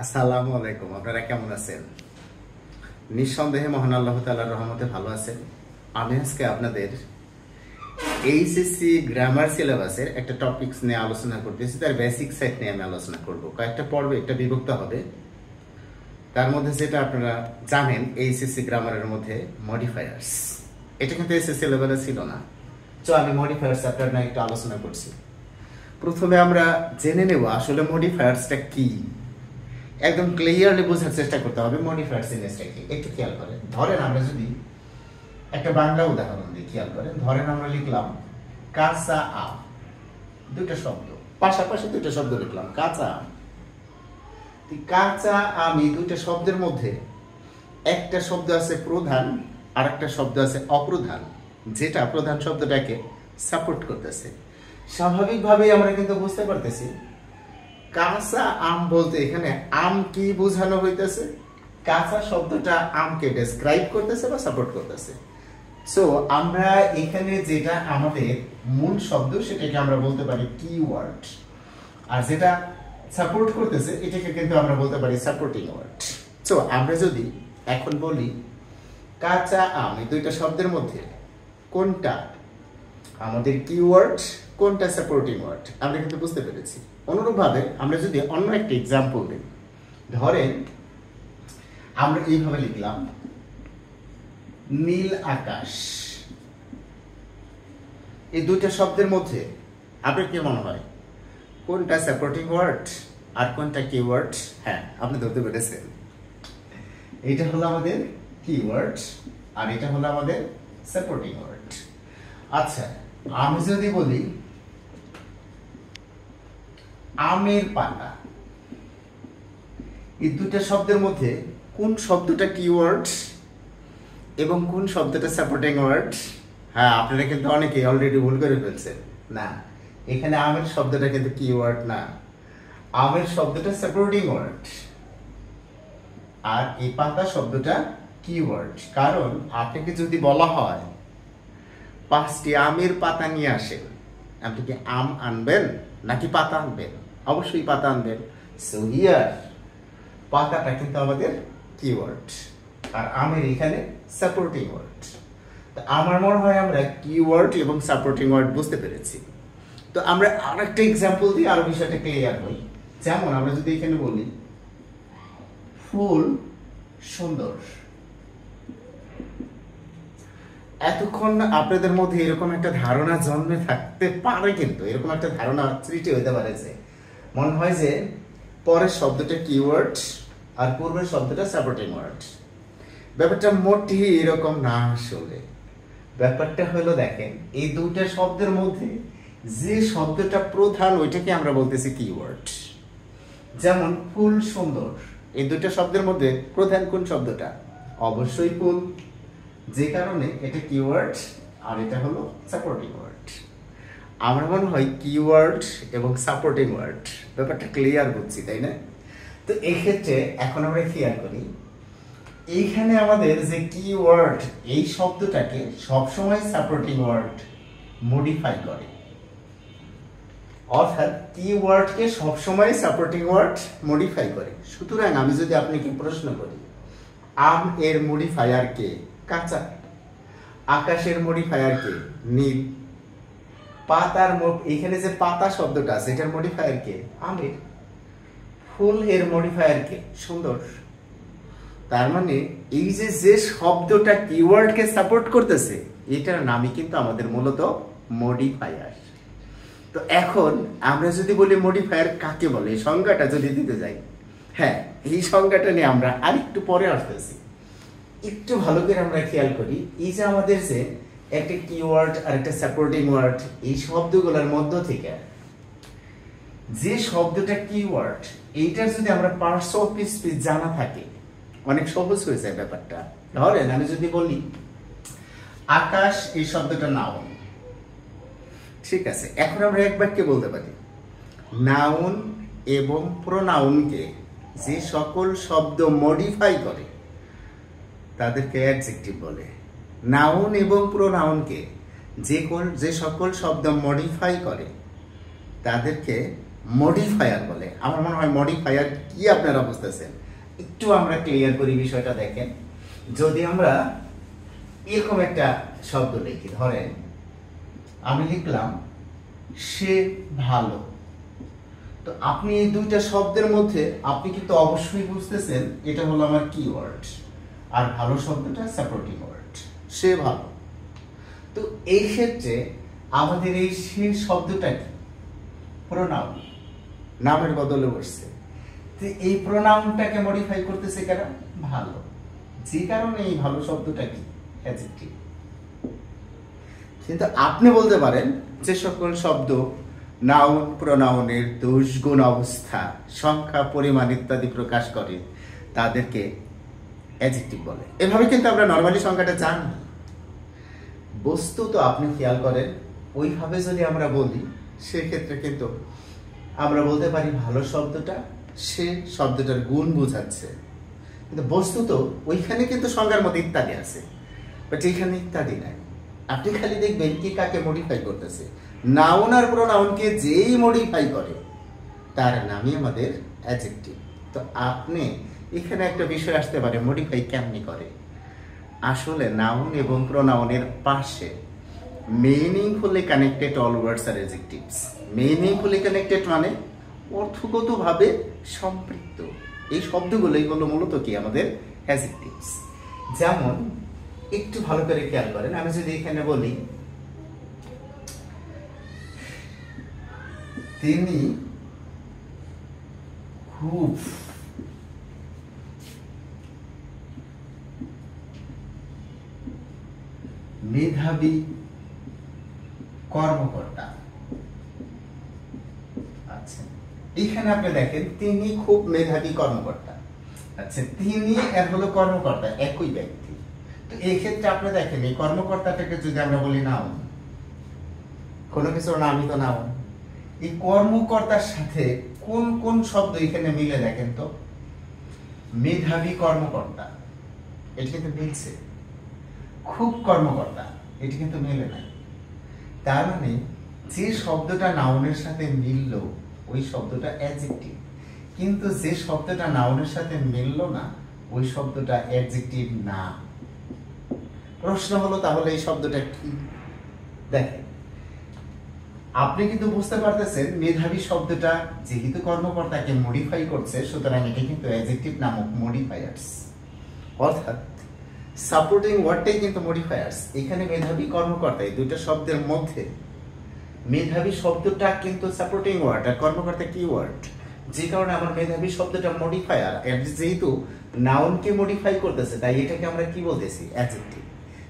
আসসালামু আলাইকুম। আপনারা কেমন আছেন? নিঃসন্দেহে মহান আল্লাহ তাআলার রহমতে ভালো আছেন। আমি আজকে আপনাদের এইচএসসি গ্রামার সিলেবাসের একটা টপিকস নিয়ে আলোচনা করতেছি। তার বেসিক সেট নিয়ে আমি আলোচনা করব। কয়েকটা পর্বে এটা বিভক্ত হবে। তার মধ্যে যেটা আপনারা জানেন, এইচএসসি গ্রামারের মধ্যে মডিফায়ার্স, এটা কিন্তু এসএসসি লেভেলে ছিল না। তো আমি মডিফায়ার্স চ্যাপ্টার নিয়ে একটু আলোচনা করছি। প্রথমে আমরা জেনে নেব আসলে মডিফায়ার্সটা কি। একদম ক্লিয়ারলি বোঝার চেষ্টা করতে হবে মডিফায়ার জিনিসটা কি। একটু খেয়াল করেন, ধরেন আমরা যদি একটা বাংলা উদাহরণ দিই, খেয়াল করেন। ধরেন আমরা লিখলাম কাঁচা আম, দুটো শব্দ পাশাপাশি, দুটো শব্দ লিখলাম কাঁচা আম। কাঁচা আম এই দুটো শব্দের মধ্যে একটা শব্দ আছে প্রধান আর একটা শব্দ আছে অপ্রধান, যেটা প্রধান শব্দটাকে সাপোর্ট করতেছে। স্বাভাবিকভাবেই আমরা কিন্তু বুঝতে পারতেছি কাঁচা আম বলতে এখানে আম কি বোঝানো হইতেছে। কাঁচা শব্দটা আমকে ডেসক্রাইব করতেছে বা সাপোর্ট করতেছে। সো আমরা এখানে যেটা আমাদের মূল শব্দ সেটাকে আমরা বলতে পারি কিওয়ার্ড, আর যেটা সাপোর্ট করতেছে এটাকে কিন্তু আমরা বলতে পারি সাপোর্টিং ওয়ার্ড। সো আমরা যদি এখন বলি কাঁচা আম, এই দুইটা শব্দের মধ্যে কোনটা আমাদের কিওয়ার্ড, কোনটা সাপোর্টিং ওয়ার্ড, আমরা কিন্তু বুঝতে পেরেছি। অনুরূপভাবে আমরা যদি অন্য একটা এক্সাম্পল দিই, ধরেন আমরা এইভাবে লিখলাম নীল আকাশ। এই দুইটা শব্দের মধ্যে আপনার কি মনে হয় কোনটা সাপোর্টিং ওয়ার্ড আর কোনটা কিওয়ার্ড? হ্যাঁ, আপনি ধরতে পেরেছেন। এটা হলো আমাদের কিওয়ার্ড আর এটা হলো আমাদের সাপোর্টিং ওয়ার্ড। আচ্ছা, আমি যদি বলি আমের পাতা, এই দুটো শব্দের মধ্যে কোন শব্দটা কিওয়ার্ড এবং কোন শব্দটা সাপোর্টিং ওয়ার্ড? হ্যাঁ, আপনারা কিন্তু অনেকে অলরেডি ভুল করে ফেলছেন। না, এখানে আমের শব্দটা কিন্তু কিওয়ার্ড না, আমের শব্দটা সাপোর্টিং ওয়ার্ড আর এই পাতা শব্দটা কিওয়ার্ড। কারণ আপনাকে যদি বলা হয় 5টি আমের পাতা নিয়ে আসেন, আপনি কি আম আনবেন নাকি পাতা আনবেন? অবশ্যই পাতা আনবেন। সো হিয়ার পাতাটা কিন্তু আমাদের কিওয়ার্ড আর আমের এখানে সাপোর্টিং ওয়ার্ড। তো আমার মনে হয় আমরা কিওয়ার্ড এবং সাপোর্টিং ওয়ার্ড বুঝতে পেরেছি। তো আমরা আরেকটা এক্সাম্পল দিয়ে আরো বিষয়টা ক্লিয়ার হই। যেমন আমরা যদি এখানে বলি ফুল সুন্দর, এতক্ষণ আপনাদের মধ্যে এরকম একটা ধারণা জন্মে থাকতে পারে, কিন্তু এরকম একটা ধারণা সৃষ্টি হতে পারে যে মনে হয় যে পরের শব্দটা কিওয়ার্ড আর পূর্বের শব্দটা সাপোর্টিং ওয়ার্ড। ব্যাপারটা মোটেই এরকম না। আসলে ব্যাপারটা হলো, দেখেন, এই দুইটা শব্দের মধ্যে যে শব্দটা প্রধান ওইটাকে আমরা বলতেছি কিওয়ার্ড। যেমন ফুল সুন্দর, এই দুইটা শব্দের মধ্যে প্রধান কোন শব্দটা? অবশ্যই ফুল, যে কারণে এটা কিওয়ার্ড আর এটা হলো সাপোর্টিং ওয়ার্ড। আমার মনে হয় কিওয়ার্ড এবং সাপোর্টিং ওয়ার্ড ব্যাপারটা ক্লিয়ার বুঝছি, তাই না? তো এই ক্ষেত্রে এখন আমরা খেয়াল করি, এইখানে আমাদের যে কিওয়ার্ড, এই শব্দটাকে সবসময় সাপোর্টিং ওয়ার্ড মডিফাই করে, অর্থাৎ কিওয়ার্ডকে সবসময় সাপোর্টিং ওয়ার্ড মডিফাই করে। সুতরাং আমি যদি আপনাকে প্রশ্ন করি আম এর মডিফায়ার কে? কাঁচা। আকাশের মডিফায়ার কে? নীল। পাতার এখানে যে পাতা শব্দটা আছে এটার মডিফায়ার কে? আমের। ফুল এর মডিফায়ার কে? সুন্দর। তার মানে এই যে শব্দটা কিওয়ার্ডকে সাপোর্ট করতেছে এটার নামই কিন্তু আমাদের মূলত মডিফায়ার। তো এখন আমরা যদি বলি মডিফায়ার কাকে বলে, এই সংজ্ঞাটা যদি দিতে যাই, হ্যাঁ, এই সংজ্ঞাটা নিয়ে আমরা আরেকটু পরে আসতেছি। একটু ভালো করে আমরা খেয়াল করি, এই যে আমাদের যে একটা কিওয়ার্ড আর একটা সাপোর্টিং ওয়ার্ড, এই শব্দগুলোর মধ্য থেকে যে শব্দটা কিওয়ার্ড, এইটার যদি আমরা পার্টস অফ স্পিচ জানা থাকে অনেক সহজ হয়ে যায় ব্যাপারটা। ধরেন আমি যদি বলি আকাশ, এই শব্দটা নাউন, ঠিক আছে। এখন আমরা এক বাক্যে বলতে পারি নাউন এবং প্রোনাউনকে যে সকল শব্দ মডিফাই করে তাদেরকে অ্যাডজেক্টিভ বলে। নাউন এবং প্রোনাউনকে যে সকল শব্দ মডিফাই করে তাদেরকে মডিফায়ার বলে। আমার মনে হয় মডিফায়ার কি আপনারা বুঝতেছেন? একটু আমরা ক্লিয়ার করি বিষয়টা। দেখেন, যদি আমরা এরকম একটা শব্দ লিখি, ধরেন আমি লিখলাম সে ভালো, তো আপনি এই দুইটা শব্দের মধ্যে আপনি কিন্তু অবশ্যই বুঝতেছেন এটা হলো আমার কিওয়ার্ড, আর ভালো শব্দটা সাপোর্টিং ওয়ার্ড, সে ভালো। তো এই ক্ষেত্রে আমাদের এই সে শব্দটা কি? প্রোনাউন, নামের বদলে বসছে। তো এই প্রোনাউনটাকে মডিফাই করতেছে কেন? ভালো। যে কারণে এই ভালো শব্দটা কি? অ্যাডজেক্টিভ। কিন্তু আপনি বলতে পারেন যে সকল শব্দ নাউন প্রোনাউনের দোষ গুণ অবস্থা সংখ্যা পরিমাণ ইত্যাদি প্রকাশ করে তাদেরকে অ্যাডজেক্টিভ বলে। এভাবে কিন্তু আমরা নরমালি সংখ্যাটা জানি। বস্তুত আপনি খেয়াল করেন, ওইভাবে যদি আমরা বলি সেক্ষেত্রে কিন্তু আমরা বলতে পারি ভালো শব্দটা সে শব্দটার গুণ বোঝাচ্ছে, কিন্তু বস্তুত ওইখানে কিন্তু সংজ্ঞার মধ্যে ইত্যাদি আছে, বাট এখানে ইত্যাদি নাই। আপনি খালি দেখবেন কি কাকে মডিফাই করতেছে। নাউন আর প্রোনাউনকে যেই মডিফাই করে তার নামই আমাদের অ্যাডজেক্টিভ। তো আপনি এখানে একটা বিষয় আসতে পারে, মডিফাই কেমনি করে? আসলে নাউন এবং প্রোনাউনের পাশে মিনিংফুলি কানেক্টেড অল ওয়ার্ডস আর অ্যাডজেক্টিভস। মিনিংফুলি কানেক্টেড মানে অর্থগতভাবে সম্পৃক্ত। এই শব্দগুলোই হলো মূলত কি আমাদের অ্যাডজেক্টিভস। যেমন একটু ভালো করে খেয়াল করেন, আমি যদি এখানে বলি তিনি খুব মেধাবী কর্মকর্তা। আচ্ছা, এখানে আপনি দেখেন তিনি খুব মেধাবী কর্মকর্তা। আচ্ছা, তিনি আর হলো কর্মকর্তা একই ব্যক্তি। তো এই ক্ষেত্রে আপনি দেখেন এই কর্মকর্তাটাকে যদি আমরা বলি নাউন, কোনো কিছুর নামই তো নাউন, এই কর্মকর্তার সাথে কোন কোন শব্দ এখানে মিলে দেখেন তো? মেধাবী কর্মকর্তা, এটা কিন্তু মিলছে। খুব কর্মকর্তা, এটি কিন্তু মেলে নাই। তার মানে যে শব্দটা নাউনের সাথে মিলল ওই শব্দটা অ্যাডজেক্টিভ, কিন্তু যে শব্দটা নাউনের সাথে মিলল না ওই শব্দটা অ্যাডজেক্টিভ না। প্রশ্ন হলো তাহলে এই শব্দটা কি? দেখেন, আপনি কিন্তু বুঝতে পারতেছেন মেধাবী শব্দটা যেহেতু কর্মকর্তাকে মডিফাই করছে, সুতরাং এটা কিন্তু অ্যাডজেক্টিভ নামক মডিফায়ার্স, অর্থাৎ সাপোর্টিং ওয়ার্ডটাই কিন্তু মডিফায়ার্স। এখানে মেধাবী কর্মকর্তা এই দুইটা শব্দের মধ্যে মেধাবী শব্দটা কিন্তু সাপোর্টিং ওয়ার্ড আর কর্মকর্তা কি ওয়ার্ড, যে কারণে আমার মেধাবী শব্দটা মডিফায়ার। যেহেতু নাউনকে মডিফাই করতেছে তাই এটাকে আমরা কি বলতেছি? অ্যাডজেক্টিভ।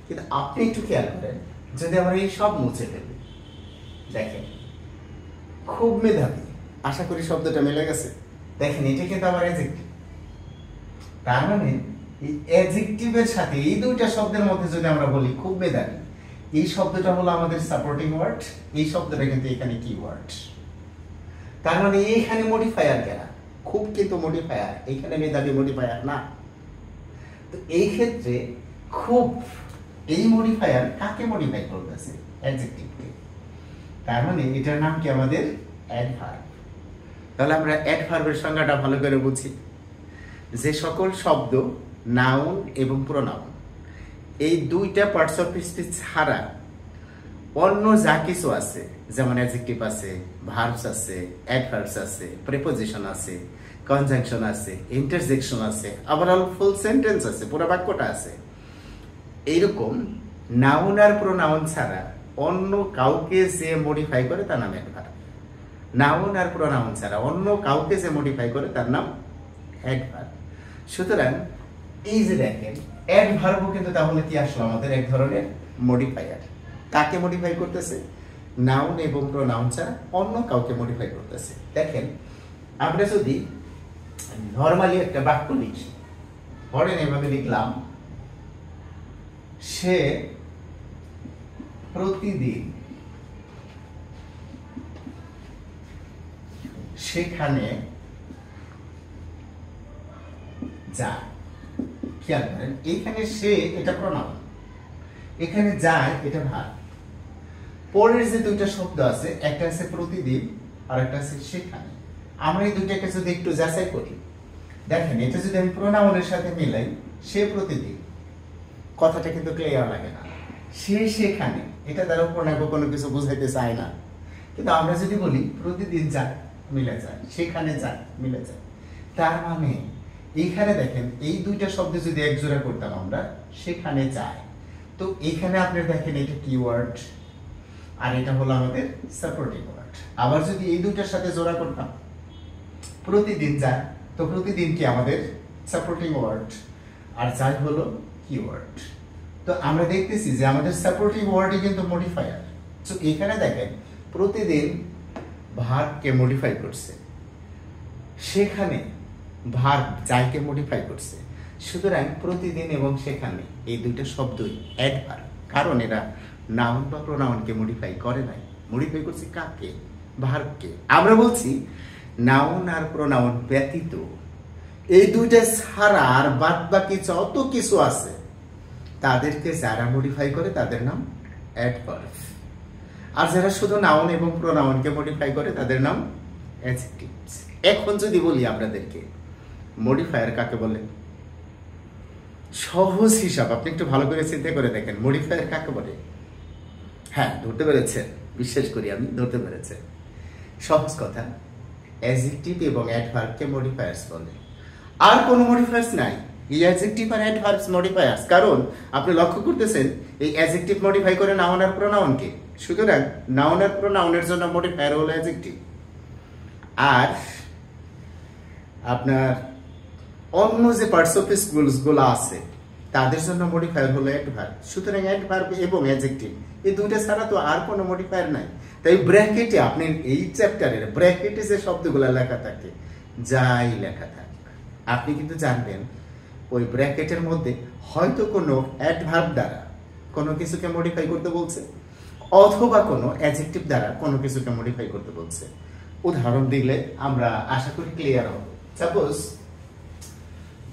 কিন্তু আপনি একটু খেয়াল করেন, যদি আমরা এই সব মুছে ফেলি, দেখেন খুব মেধাবী, আশা করি শব্দটা মিলে গেছে। দেখেন এটা কিন্তু আমার অ্যাডজেক্টিভ। তার মানে এই অ্যাডজেক্টিভের সাথে এই দুইটা শব্দের মধ্যে যদি আমরা বলি খুব মেধাবী, এই শব্দটা হলো আমাদের সাপোর্টিং ওয়ার্ড, এই শব্দটা কিন্তু এখানে কি ওয়ার্ড। তার মানে এইখানে মডিফায়ার কেনা, খুব কিন্তু মডিফায়ার, এইখানে মেধাবী মডিফায়ার না। তো এই ক্ষেত্রে খুব এই মডিফায়ার কাকে মডিফাই করতেছে? অ্যাডজেক্টিভকে। তার মানে এটার নাম কি আমাদের? অ্যাডভার্ব। তাহলে আমরা অ্যাডভার্বের সংজ্ঞাটা ভালো করে বুঝি। যে সকল শব্দ নাউন এবং প্রোনাউন এই দুইটা পার্টস অফ স্পিচ ছাড়া অন্য যা কিছু আছে, যেমন অ্যাডজেক্টিভ আছে, ভার্বস আছে, অ্যাডভার্বস আছে, প্রিপোজিশন আছে, কনজাংশন আছে, ইন্টারজেকশন আছে, আবার ফুল সেন্টেন্স আছে, পুরো বাক্যটা আছে, এইরকম নাউন আর প্রোনাউন ছাড়া অন্য কাউকে যে মডিফাই করে তার নাম অ্যাডভার্ব। নাউন আর প্রোনাউন ছাড়া অন্য কাউকে যে মডিফাই করে তার নাম অ্যাডভার্ব। সুতরাং এই যে দেখেন অ্যাডভার্বও কিন্তু তাহলে কি আসলো? আমাদের এক ধরনের মডিফায়ার। কাকে মডিফাই করতেছে? নাউন এবং প্রোনাউন ছাড়া অন্য কাউকে মডিফাই করতেছে। দেখেন আমরা যদি নরমালি একটা বাক্য লিখি, ধরেন এভাবে লিখলাম সে প্রতিদিন সেখানে যায়। খেয়াল করেন এখানে সে এটা প্রোনাউন, এখানে যায় এটা ভার্ব। পরের যে দুইটা শব্দ আছে, একটা আছে প্রতিদিন আর একটা আছে সেখানে, আমরা এই দুইটাকে যদি একটু যাচাই করি দেখেন এটা যদি আমি প্রোনাউনের সাথে মিলাই, সে প্রতিদিন, কথাটা কিন্তু ক্লিয়ার লাগে না। সে সেখানে, এটা দ্বারা প্রণাঙ্গ কোনো কিছু বোঝাইতে চায় না। কিন্তু আমরা যদি বলি প্রতিদিন যায়, মিলে যায়, সেখানে যায়, মিলে যায়। তার মানে এইখানে দেখেন এই দুইটা শব্দ যদি এক জোড়া করতাম আমরা, সেখানে যায়, তো এখানে আপনি দেখেন এটা কি ওয়ার্ড, আর এটা হলো আমাদের সাপোর্টিং ওয়ার্ড। আবার যদি এই দুইটার সাথে জোড়া করতাম, প্রতিদিন যায়, তো প্রতিদিন কি আমাদের সাপোর্টিং ওয়ার্ড, আর যায় হলো কিওয়ার্ড। তো আমরা দেখতেছি যে আমাদের সাপোর্টিং ওয়ার্ডই কিন্তু মডিফায়ার। তো এখানে দেখেন প্রতিদিন ভার্বকে মডিফাই করছে, সেখানে ভার্ব যাইকে মডিফাই করছে। সুতরাং প্রতিদিন এবং সেখানে এই দুইটা শব্দই অ্যাডভার্ব, কারণ এরা নাউন বা প্রোনাউনকে মডিফাই করে নাই, মডিফাই করছে কাকে? ভার্বকে। আমরা বলছি নাউন আর প্রোনাউন ব্যতীত এই দুইটা ছাড়া আর বাদ বাকি যত কিছু আছে তাদেরকে যারা মডিফাই করে তাদের নাম অ্যাডভার্ব, আর যারা শুধু নাউন এবং প্রোনাউনকে মডিফাই করে তাদের নাম অ্যাডজেক্টিভস। এখন যদি বলি আপনাদেরকে মডিফায়ার কাকে বলে, সহজ হিসাব আপনি একটু ভালো করে চিন্তা করে দেখেন, মডিফায়ার কাকে বলে? হ্যাঁ, ধরতে পেরেছেন, বিশ্বাস করি আমি ধরতে পেরেছেন। সহজ কথা, অ্যাডজেক্টিভ এবং অ্যাডভার্বকে মডিফায়ার্স বলে। আর কোনো মডিফায়ার্স নাই, এই অ্যাডজেক্টিভ আর অ্যাডভার্বস মডিফায়ার্স। কারণ আপনি লক্ষ্য করতেছেন এই অ্যাডজেক্টিভ মডিফাই করে নাউন আর প্রোনাউনকে, সুতরাং নাউন আর প্রোনাউনের জন্য মডিফায়ার হলো অ্যাডজেক্টিভ। আর আপনার অন্য যে পার্টস অফ স্পিচ গুলো আছে তাদের জন্য মডিফায়ার হলো অ্যাডভার্ব। সুতরাং অ্যাডভার্ব এবং অ্যাডজেক্টিভ এই দুইটা ছাড়া তো আর কোনো মডিফায়ার নাই। তাই ব্র্যাকেটে আপনি এই চ্যাপ্টারের ব্র্যাকেটে যে শব্দগুলো লেখা থাকে, যাই লেখা থাকে, আপনি কিন্তু জানবেন ওই ব্র্যাকেটের মধ্যে হয়তো কোনো অ্যাডভার্ব দ্বারা কোনো কিছুকে মডিফাই করতে বলছে, অথবা কোনো অ্যাডজেক্টিভ দ্বারা কোনো কিছুকে মডিফাই করতে বলছে। উদাহরণ দিলে আমরা আশা করি ক্লিয়ার হবে। সাপোজ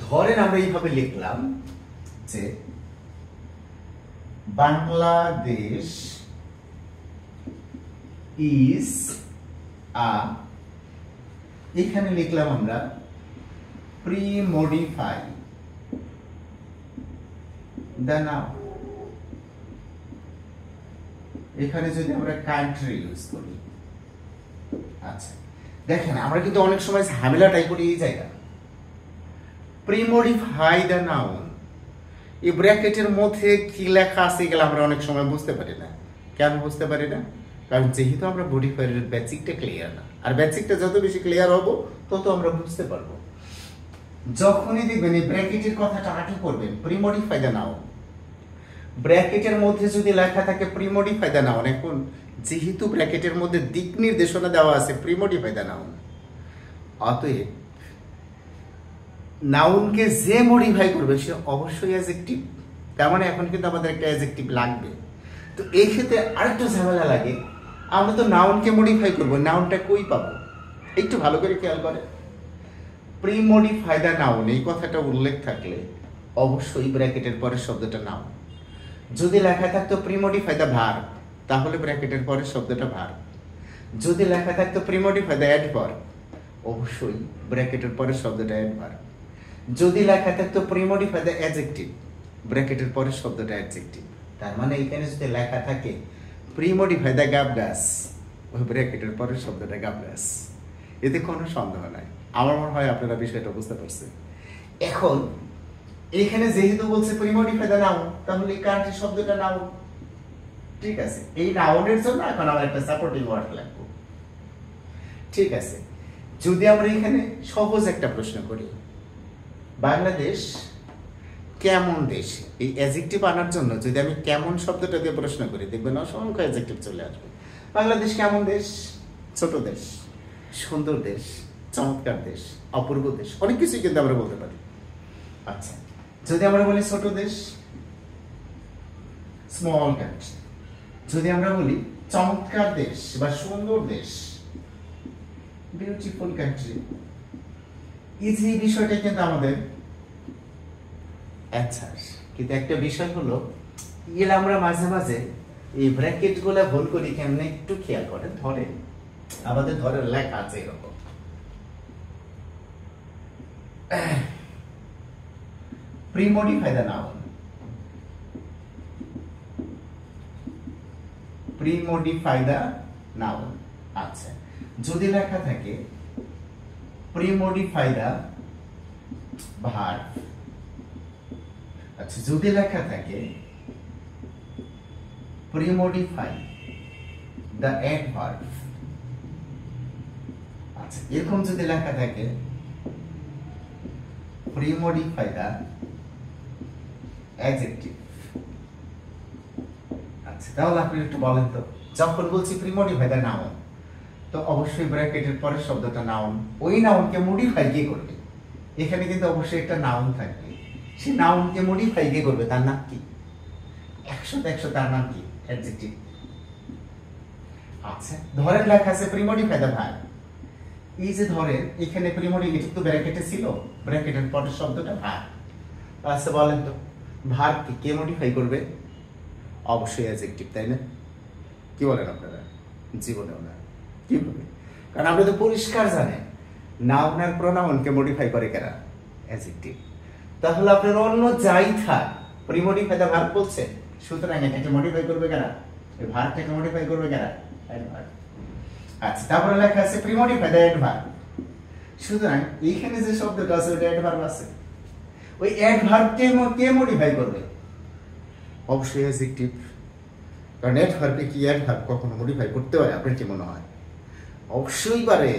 ধরেন আমরা এইভাবে লিখলাম যে বাংলাদেশ ইজ আ, এখানে লিখলাম আমরা প্রি-মডিফাই দ্য নাউন। এখানে যদি আমরা কান্ট্রি ইউজ করি, আচ্ছা দেখেন আমরা কিন্তু অনেক সময় ঝামেলাটাই করি এই জায়গা। প্রি-মডিফাই দ্য নাউন, এই ব্র্যাকেটের মধ্যে কি লেখা আছে এগুলো আমরা অনেক সময় বুঝতে পারি না। কেন বুঝতে পারি না? কারণ যেহেতু আমরা মডিফায়ারের বেসিকটা ক্লিয়ার না, আর বেসিকটা যত বেশি ক্লিয়ার হব তত আমরা বুঝতে পারবো। যখনই দেখবেন এই ব্র্যাকেটের কথাটা আটকে করবেন, প্রি-মডিফাই দ্য নাউন, ব্র্যাকেটের মধ্যে যদি লেখা থাকে প্রি-মডিফাই দ্য নাউন, এখন যেহেতু ব্র্যাকেটের মধ্যে দিক নির্দেশনা দেওয়া আছে প্রি-মডিফাই দ্য নাউন, অতএব নাউনকে যে মডিফাই করবে সে অবশ্যই অ্যাডজেক্টিভ। তার মানে এখন কিন্তু আমাদের একটা অ্যাডজেক্টিভ লাগবে। তো এই ক্ষেত্রে আরেকটু ঝামেলা লাগে, আমরা তো নাউনকে মডিফাই করবো, নাউনটা কই পাবো? একটু ভালো করে খেয়াল করে, প্রি-মডিফাই দ্য নাউন এই কথাটা উল্লেখ থাকলে অবশ্যই ব্র্যাকেটের পরের শব্দটা নাউন। যদি লেখা থাকতো প্রি-মডিফাই দ্য ভার্ব, তাহলে ব্র্যাকেটের পরের শব্দটা ভার্ব। যদি লেখা থাকতো প্রি-মডিফাই দ্য অ্যাডভার্ব, অবশ্যই ব্র্যাকেটের পরের শব্দটা অ্যাডভার্ব। যদি লেখা থাকতো প্রি-মডিফাই দ্য অ্যাডজেক্টিভ, ব্র্যাকেটের পরের শব্দটা অ্যাডজেক্টিভ। তার মানে এখানে যদি লেখা থাকে প্রি-মডিফাই দ্য গাবগাস, ওই ব্র্যাকেটের পরের শব্দটা গাবগাস। এতে কোনো সন্দেহ নাই। আমার মনে হয় আপনারা বিষয়টা বুঝতে পারছেন। এখন এখানে যেহেতু বলছে প্রি-মডিফাই দ্য নাউন, তাহলে এই কান্ট্রি শব্দটা নাউন। ঠিক আছে, এই নাউনের জন্য এখন আমরা একটা সাপোর্টিং ওয়ার্ড লিখবো। ঠিক আছে, যদি আমরা এখানে সহজ একটা প্রশ্ন করি, বাংলাদেশ কেমন দেশ, এই অ্যাডজেক্টিভ আনার জন্য যদি আমি কেমন শব্দটা দিয়ে প্রশ্ন করি, দেখবেন অসংখ্য অ্যাডজেক্টিভ চলে আসবে। বাংলাদেশ কেমন দেশ? ছোট দেশ, সুন্দর দেশ, চমৎকার দেশ, অপূর্ব দেশ, অনেক কিছুই কিন্তু আমরা বলতে পারি। আচ্ছা, যদি আমরা বলি ছোট দেশ, স্মল কান্ট্রি। যদি আমরা বলি চমৎকার দেশ বা সুন্দর দেশ, বিউটিফুল কান্ট্রি। এই যে বিষয়টা কিন্তু আমাদের অ্যান্সার। কিন্তু একটা বিষয় হলো, এগুলো আমরা মাঝে মাঝে এই ব্র্যাকেট গুলা ভুল করি কেমনে, একটু খেয়াল করেন। ধরে আমাদের লেখা আছে এরকম, premodify the noun, premodify the noun. আচ্ছা, যদি লেখা থাকে প্রিমডিফাই দ্য ভার্ব, আচ্ছা যদি লেখা থাকে প্রিমডিফাই দ্য অ্যাডভার্ব, আচ্ছা এরকম যদি লেখা থাকে প্রিমডিফাই দ্য অ্যাডজেক্টিভ, আচ্ছা তাহলে আপনি একটু বলেন তো, যখন বলছি প্রিমডিফাই দ্য নাউন, তো অবশ্যই ব্র্যাকেটের পরের শব্দটা নাউন, ওই নাউনকে মডিফাই কে করবে? এখানে কিন্তু অবশ্যই একটা নাউন থাকবে, সেই নাউনকে মডিফাই কে করবে? তার নাম কি? 100 তার নাম কি? অ্যাডজেক্টিভ। আচ্ছা ধরেন লেখা আছে প্রিমডিফাই দ্য ভার্ব, এই যে ধরেন এখানে প্রিমডিফাই তো ব্র্যাকেটে ছিল, ব্র্যাকেটের পরের শব্দটা ভার্ব। আচ্ছা বলেন তো ভার্বকে কে মডিফাই করবে? অবশ্যই অ্যাডজেক্টিভ, তাই না? কি বলেন আপনারা? জীবনেও না। কিভাবে? কারণ আপনি তো পরিষ্কার জানেন নাউন আর প্রোনাউনকে মডিফাই করে কারা? অ্যাডজেক্টিভ। তাহলে আপনার অন্য যাই থাক, প্রিমডিফাই দ্য ভার্ব বলছে, সুতরাং এটাকে মডিফাই করবে কারা? এই ভার্বটাকে মডিফাই করবে কারা? অ্যাডভার্ব। আচ্ছা তারপরে লেখা আছে প্রিমডিফাই দ্য অ্যাডভার্ব, সুতরাং এইখানে যে শব্দটা আছে ওটা অ্যাডভার্ব আছে, ওই অ্যাডভার্বকে কে মডিফাই করবে? অবশ্যই অ্যাডজেক্টিভ। কারণ অ্যাডভার্বকে কি অ্যাডভার্ব কখনো মডিফাই করতে হয়? আপনার কি মনে হয়? অবশ্যই পারে।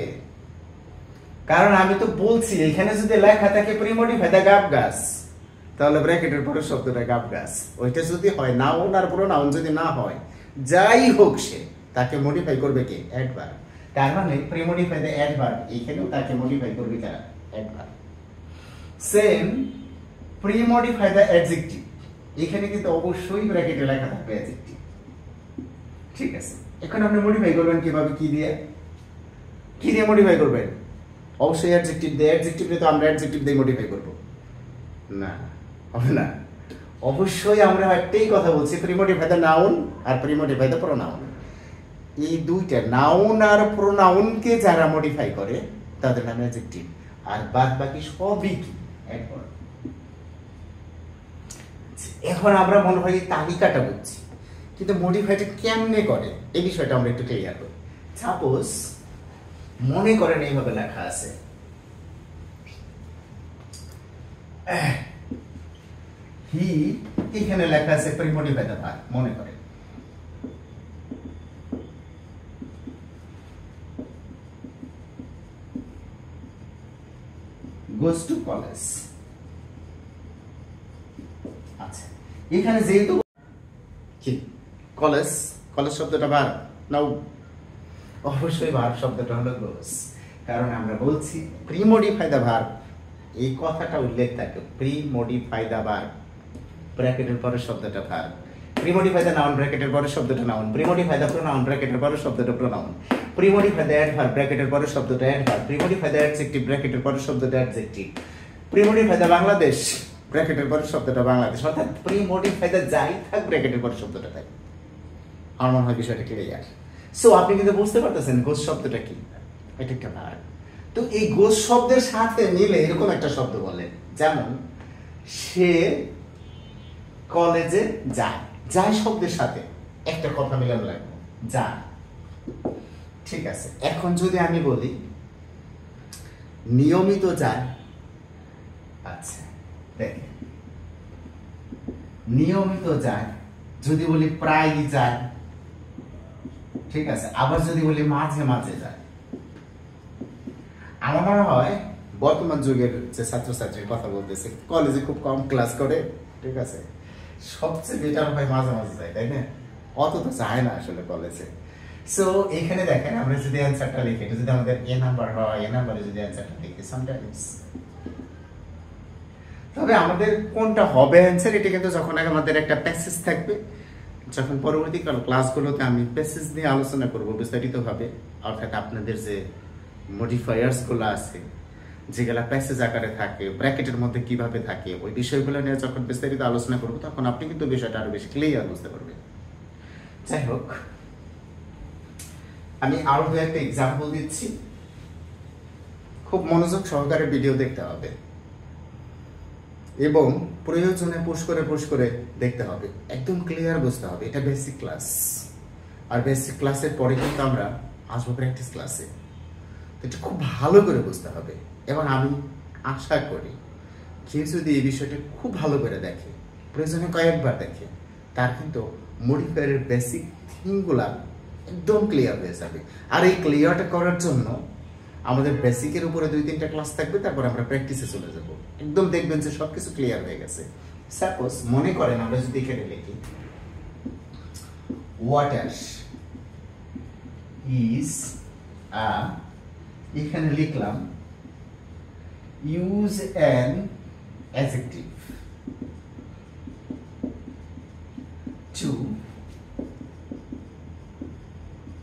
কারণ আমি তো বলছি এখানে যদি লেখা থাকে প্রিমডিফাই দ্য গাব গাছ, তাহলে ব্র্যাকেটের পরের শব্দটা গাব গাছ, ওইটা যদি হয় নাউন আর প্রোনাউন যদি না হয়, যাই হোক সে তাকে মডিফাই করবে কে? অ্যাডভার্ব। তার মানে প্রিমডিফাই দ্য অ্যাডভার্ব, এখানেও তাকে মডিফাই করবে কারা? Adverb. Same premodify the adjective, এখানে কিন্তু অবশ্যই ব্র্যাকেটে লেখা থাকবে অ্যাডজেক্টিভ। ঠিক আছে, এখন আপনি মডিফাই করবেন কিভাবে? কি দিয়ে? কি দিয়ে মডিফাই করবেন? অবশ্যই অ্যাডজেক্টিভ দিয়ে। অ্যাডজেক্টিভ দিয়ে তো আমরা অ্যাডজেক্টিভ দিয়ে মডিফাই করব না, হবে না। অবশ্যই আমরা একটাই কথা বলছি, প্রিমডিফাই দ্য নাউন আর প্রিমডিফাই দ্য প্রোনাউন। এই দুইটা নাউন আর প্রোনাউনকে যারা মডিফাই করে তাদের নাম অ্যাডজেক্টিভ, আর বাদ বাকি সবই কি? অ্যাডভার্ব। এখন আমরা মনে হয় এই তালিকাটা বুঝছি, কিন্তু মডিফাইটা কেমনে করে এই বিষয়টা আমরা একটু ক্লিয়ার করি। সাপোজ মনে করেন এইভাবে লেখা আছে হি, এখানে লেখা আছে প্রিমডিফাই দ্য ভার্ব, মনে করেন goes to college। আচ্ছা এখানে যেহেতু কি কলেজ, কলেজ শব্দটা ভার্ব নাও, অবশ্যই ভার্ব শব্দটা হলো গোস, কারণ আমরা বলছি প্রিমডিফাই দ্য ভার্ব, এই কথাটা উল্লেখ থাকে প্রিমডিফাই দ্য ভার্ব, ব্র্যাকেটের পরের শব্দটা ভার্ব, প্রিমডিফাই দ্য নাউন, ব্র্যাকেটের পরের শব্দটা নাউন, প্রিমডিফাই দ্য প্রোনাউন, ব্র্যাকেটের পরের শব্দটা প্রোনাউন, প্রিমডিফাই দ্য অ্যাডভার্ব, ব্র্যাকেটের পরের শব্দটা অ্যাডভার্ব, প্রিমডিফাই দ্য অ্যাডজেক্টিভ, ব্র্যাকেটের পরের শব্দটা অ্যাডজেক্টিভ, প্রিমডিফাই দ্য বাংলাদেশ, ব্র্যাকেটের পরের শব্দটা বাংলাদেশ। অর্থাৎ প্রিমডিফাই দ্য যাই থাক ব্র্যাকেটের পরের শব্দটা থাকে। আমার মনে হয় বিষয়টা ক্লিয়ার। সো আপনি কিন্তু বুঝতে পারতেছেন গোস শব্দটা কি? এটা একটা ভার্ব। তো এই গোস শব্দের সাথে মিলে এরকম একটা শব্দ বলে, যেমন সে কলেজে যায়, যায় শব্দের সাথে একটা কথা মিলানো লাগবে, যায়। ঠিক আছে, এখন যদি আমি বলি নিয়মিত যায়, আচ্ছা দেখেন নিয়মিত যায়, যদি বলি প্রায় যায়, ঠিক আছে, আবার যদি বলি মাঝে মাঝে যায়। আমার মনে হয় বর্তমান যুগের যে ছাত্রছাত্রীর কথা বলতেছে, কলেজে খুব কম ক্লাস করে, ঠিক আছে, সবচেয়ে বেটার হয় মাঝে মাঝে যায়, তাই না? অত তো যায় না আসলে কলেজে। সো এখানে দেখেন আমরা যদি অ্যান্সারটা লিখি, এটা যদি আমাদের এ নাম্বার হয়, এ নাম্বারে যদি অ্যান্সারটা লিখি সামটাইমস, তবে আমাদের কোনটা হবে অ্যান্সার এটা কিন্তু যখন আমাদের একটা প্যাসেজ থাকবে, যখন পরবর্তী ক্লাসগুলোতে আমি প্যাসেজ নিয়ে আলোচনা করব বিস্তারিতভাবে, অর্থাৎ আপনাদের যে মডিফায়ার্স গুলো আছে যেগুলা প্যাসেজ আকারে থাকে, ব্র্যাকেটের মধ্যে কিভাবে থাকে, ওই বিষয়গুলো নিয়ে যখন বিস্তারিত আলোচনা করব তখন আপনি কিন্তু বিষয়টা আরো বেশি ক্লিয়ার বুঝতে পারবেন। যাই হোক, আমি আরো দু একটা এক্সাম্পল দিচ্ছি, খুব মনোযোগ সহকারে ভিডিও দেখতে হবে। এবং প্রয়োজনে পুশ করে দেখতে হবে, একদম ক্লিয়ার বুঝতে হবে। এটা বেসিক ক্লাস, আর বেসিক ক্লাসের পরে কিন্তু আমরা আসবো প্র্যাকটিস ক্লাসে। এটা খুব ভালো করে বুঝতে হবে, এবং আমি আশা করি কেউ যদি এই বিষয়টা খুব ভালো করে দেখে, প্রয়োজনে কয়েকবার দেখে, তার কিন্তু মডিফায়ারের বেসিক থিমগুলা একদম ক্লিয়ার হয়ে যাবে। আর এই ক্লিয়ারটা করার জন্য আমাদের বেসিকের উপরে 2-3টা ক্লাস থাকবে, তারপর আমরা প্র্যাকটিসে চলে যাব। একদম দেখবেন যে সবকিছু ক্লিয়ার হয়ে গেছে। সাপোজ মনে করেন আমরা যদি এখানে লিখি ওয়াটার ইজ এখানে লিখলাম use an adjective to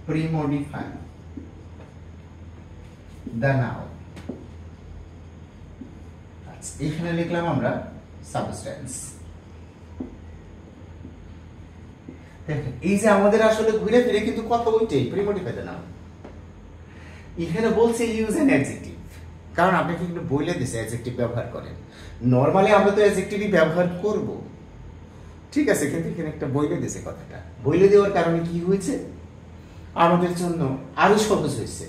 premodify the noun। আচ্ছা, এখানে লিখলাম আমরা সাবস্টেন্স। দেখেন এই যে আমাদের আসলে ঘুরে ফিরে কিন্তু কথা ওইটাই, প্রিমডিফাই দ্য নাউন। এখানে বলছে ইউজ অ্যান অ্যাডজেক্টিভ, কারণ আপনাকে কিন্তু বলে দিছে অ্যাডজেক্টিভ ব্যবহার করেন। নরমালি আমরা তো অ্যাডজেক্টিভই ব্যবহার করব, ঠিক আছে, কিন্তু এখানে একটা বইলে দিছে। কথাটা বইলে দেওয়ার কারণে কি হয়েছে, আমাদের জন্য আরো সহজ হয়েছে।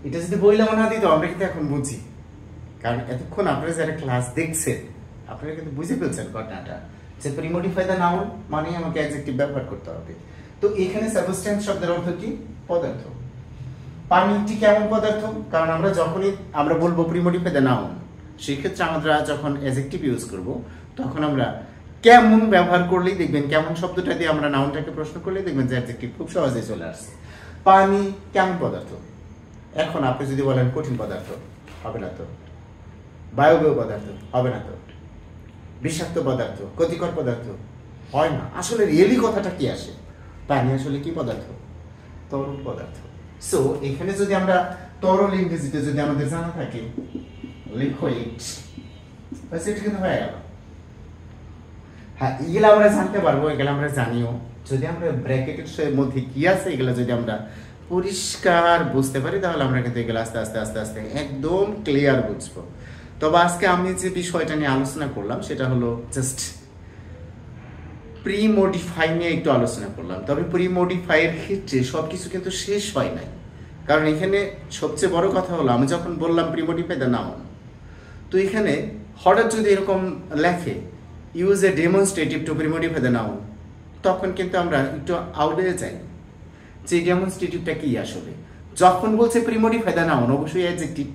এটা যদি বইলাম না দিত আমরা কিন্তু এখন বুঝি, কারণ এতক্ষণ আপনারা যারা ক্লাস দেখছেন আপনারা কিন্তু বুঝে ফেলছেন ঘটনাটা, যে প্রিমডিফাই দ্য নাউন মানে আমাকে অ্যাডজেক্টিভ ব্যবহার করতে হবে। তো এখানে সাবস্টেন্স শব্দের অর্থ কি, পদার্থ। পানি একটি কেমন পদার্থ, কারণ আমরা যখনই আমরা বলবো প্রিমডিফাই দ্য নাউন, সেক্ষেত্রে আমরা যখন অ্যাডজেক্টিভ ইউজ করব তখন আমরা কেমন ব্যবহার করলেই দেখবেন, কেমন শব্দটা দিয়ে আমরা নাউনটাকে প্রশ্ন করলেই দেখবেন যে অ্যাডজেক্টিভ খুব সহজেই চলে আসছে। পানি কেমন পদার্থ, এখন আপনি যদি বলেন কঠিন পদার্থ, হবে না তো। বায়বীয় পদার্থ, হবে না তো। বিষাক্ত পদার্থ, ক্ষতিকর পদার্থ, হয় না। আসলে রিয়েলি কথাটা কি আসে, পানি আসলে কি পদার্থ, তরল পদার্থ। সো এখানে যদি আমরা তরল ইংরেজিতে যদি আমাদের জানা থাকে লিকুইড, সেটা কিন্তু হয়ে গেল। হ্যাঁ, এগুলো আমরা জানতে পারবো, এগুলো আমরা জানিও। যদি আমরা ব্র্যাকেটের মধ্যে কি আছে এগুলো যদি আমরা পরিষ্কার বুঝতে পারি, তাহলে আমরা কিন্তু এগুলো আস্তে আস্তে আস্তে আস্তে একদম ক্লিয়ার বুঝবো। তবে আজকে আমি যে বিষয়টা নিয়ে আলোচনা করলাম সেটা হলো জাস্ট প্রিমডিফাই নিয়ে একটু আলোচনা করলাম। তবে প্রিমডিফাইয়ের ক্ষেত্রে সবকিছু কিন্তু শেষ হয় নাই, কারণ এখানে সবচেয়ে বড় কথা হলো আমি যখন বললাম প্রিমডিফাই দ্য নাউন, তো এখানে হঠাৎ যদি এরকম লেখে use a demonstrative to premodify the noun, তখন কিন্তু আমরা একটু আউটে যাই যে ডেমনস্ট্রেটিভটা কি আসলে। যখন বলছে প্রিমডিফাই দ্য নাউন অবশ্যই অ্যাডজেক্টিভ,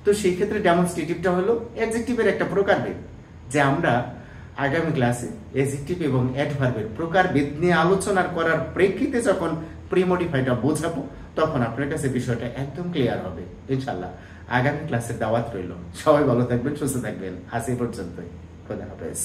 তো সেই ক্ষেত্রে ডেমনস্ট্রেটিভটা হলো অ্যাডজেক্টিভের একটা প্রকারভেদ, যে আমরা আগামী ক্লাসে অ্যাডজেক্টিভ এবং অ্যাডভার্বের প্রকারভেদ নিয়ে আলোচনা করার প্রেক্ষিতে যখন প্রিমডিফাইটা বোঝাবো তখন আপনার কাছে বিষয়টা একদম ক্লিয়ার হবে ইনশাআল্লাহ। আগামী ক্লাসের দাওয়াত রইল। সবাই ভালো থাকবেন, সুস্থ থাকবেন। আজ এই পর্যন্তই। খোদা হাফেজ।